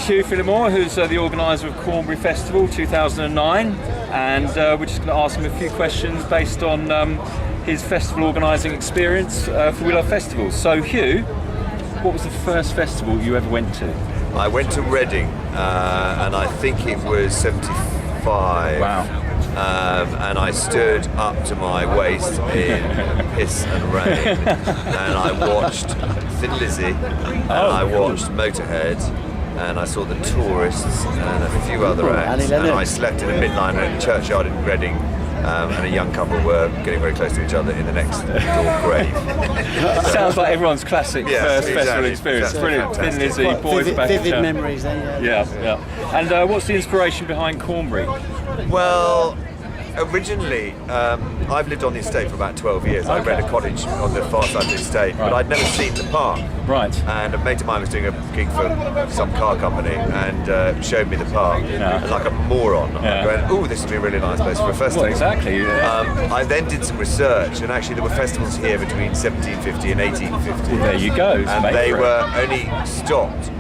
Hugh who's the organiser of Cornbury Festival 2009, and we're just going to ask him a few questions based on his festival organising experience for We Love Festivals. So Hugh, what was the first festival you ever went to? I went to Reading, and I think it was 75. Wow. And I stood up to my waist in piss and rain, and I watched Thin Lizzy, and I watched Motorhead, and I saw the Tourists and a few other acts, and I slept in a midline in a churchyard in Reading, and a young couple were getting very close to each other in the next door grave. Sounds like everyone's classic first festival experience. Brilliant. Thin Lizzy, boys back in vivid memories then, yeah. And what's the inspiration behind Cornbury? Well, originally, I've lived on the estate for about 12 years. I rent a cottage on the far side of the estate, but I'd never seen the park. Right. And a mate of mine was doing a gig for some car company and showed me the park. And like a moron, I went, "Ooh, this would be a really nice place for a festival." Well, exactly. Yeah. I then did some research, and actually there were festivals here between 1750 and 1850. Well, there you go. And they were only stopped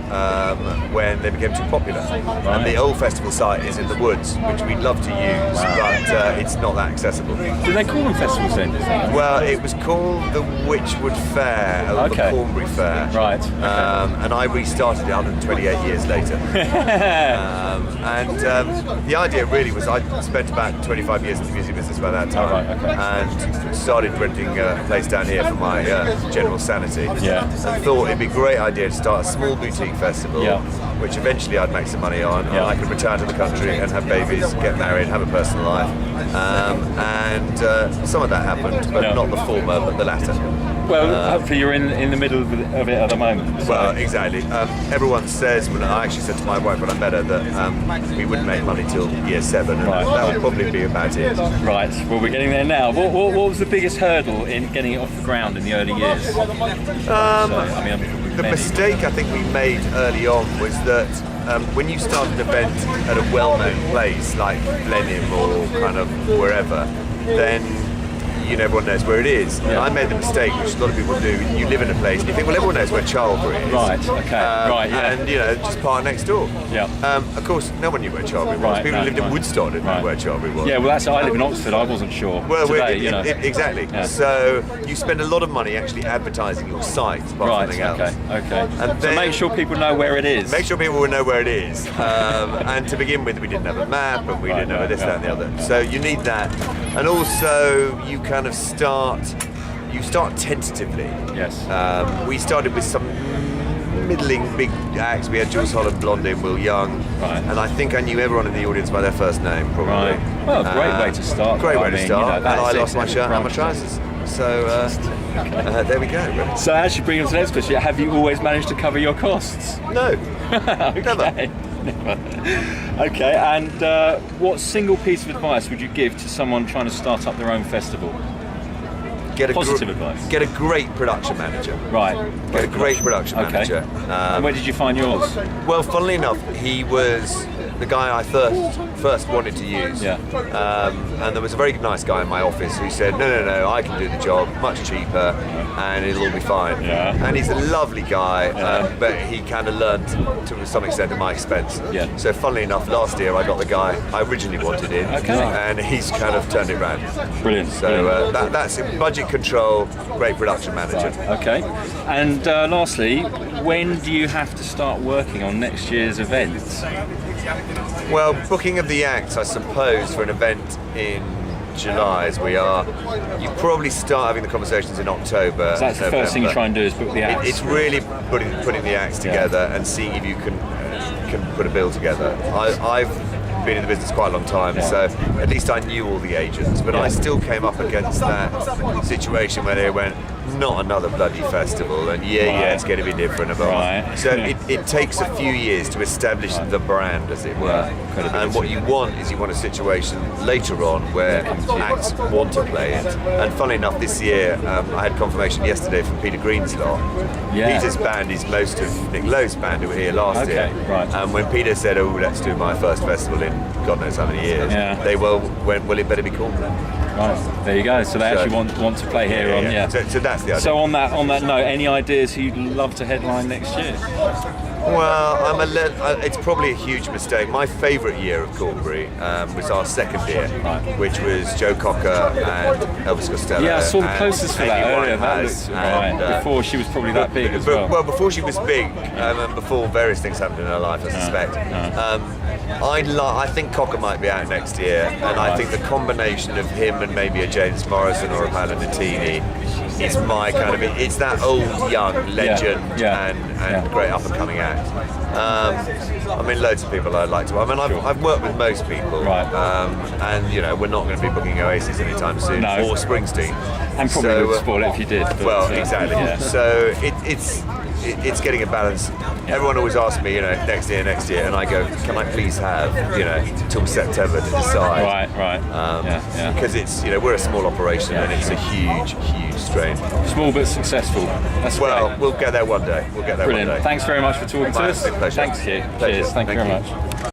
when they became too popular. And the old festival site is in the woods, which we'd love to use, but it's not that accessible. Do they call them festivals then? Well, it was called the Witchwood Fair, or the Cornbury Fair. Right. And I restarted it 128 years later. The idea really was I spent about 25 years in the music business by that time, and started renting a place down here for my general sanity. Yeah. And thought it'd be a great idea to start a small boutique festival, which eventually I'd make some money on, and I could return to the country and have babies, get married, have a personal life. And some of that happened, but not the former, but the latter. Well, hopefully you're in the middle of it at the moment. So. Well, exactly. Everyone says, when I actually said to my wife when I met her that we wouldn't make money till year 7, and that would probably be about it. Right, well we're getting there now. What was the biggest hurdle in getting it off the ground in the early years? The mistake I think we made early on was that when you start an event at a well-known place like Blenheim or kind of wherever, then everyone knows where it is. And I made the mistake, which a lot of people do. You live in a place and you think, well, everyone knows where Charlbury is. Right, okay, And, just park next door. Yeah. Of course, no one knew where Charlbury was. People who lived in Woodstock didn't know where Charlbury was. Yeah, well, I live in Oxford. I wasn't sure. Well, today, exactly. Yeah. So you spend a lot of money actually advertising your site, apart from something else. Okay. And so make sure people know where it is. Make sure people will know where it is. And to begin with, we didn't have a map, and we didn't know this, that, and the other. So you need that. And also, you kind of start tentatively. Yes. We started with some middling big acts. We had Jules Holland, Blondie, Will Young, and I think I knew everyone in the audience by their first name, probably. Right. Well, great way to start. Great way to start. And I lost my shirt and my trousers. So there we go. Really. So actually bringing us to the next question, have you always managed to cover your costs? No. Never. Okay, and what single piece of advice would you give to someone trying to start up their own festival? Positive advice. Get a great production manager. Right. Get a great production manager. And where did you find yours? Well, funnily enough, he was the guy I first wanted to use. Yeah. And there was a very nice guy in my office who said, no, I can do the job much cheaper and it'll all be fine. Yeah. And he's a lovely guy, but he kind of learned to some extent at my expense. Yeah. So funnily enough, last year I got the guy I originally wanted in, and he's kind of turned it around. Brilliant. So that's it. Budget control, great production manager. Right. Okay. And lastly, when do you have to start working on next year's events? Well, booking of the acts, I suppose, for an event in July, as we are, you probably start having the conversations in October. So that's the first thing you try and do is book the acts. It's really putting the acts together and seeing if you can put a bill together. I've been in the business quite a long time, so at least I knew all the agents, but I still came up against that situation where they went, not another bloody festival, and it's going to be different. So it takes a few years to establish the brand, as it were. And what you want is a situation later on where acts want to play it. And funnily enough, this year I had confirmation yesterday from Peter Green's lot. Peter's band is most of Nick Lowe's band who were here last year. And when Peter said, let's do my first festival in God knows how many years, they went, well, it better be Cornbury. Right, there you go. So they actually want to play here on. So that's the idea. So on that note, any ideas who you'd love to headline next year? Well, it's probably a huge mistake. My favourite year of Cornbury was our second year, which was Joe Cocker and Elvis Costello. Yeah, I saw the posters for that earlier. That Winehouse looked before she was probably that big as well. Well, before she was big, and before various things happened in her life, I suspect. I think Cocker might be out next year, and I think the combination of him and maybe a James Morrison or a Palanatini is my kind of. It's that old young legend and great up and coming act. I mean, loads of people I'd like to. I mean, I've worked with most people, and we're not going to be booking Oasis anytime soon, or Springsteen. And probably would spoil it if you did. Well, exactly. Yeah. So it's getting a balance. Everyone always asks me, next year, and I go, can I please have, till September to decide? Right. Because it's, we're a small operation and it's a huge strain. Small but successful. That's great. We'll get there one day. Brilliant. Thanks very much for talking to us. Pleasure. Thanks, Hugh. Cheers. Thank you very much.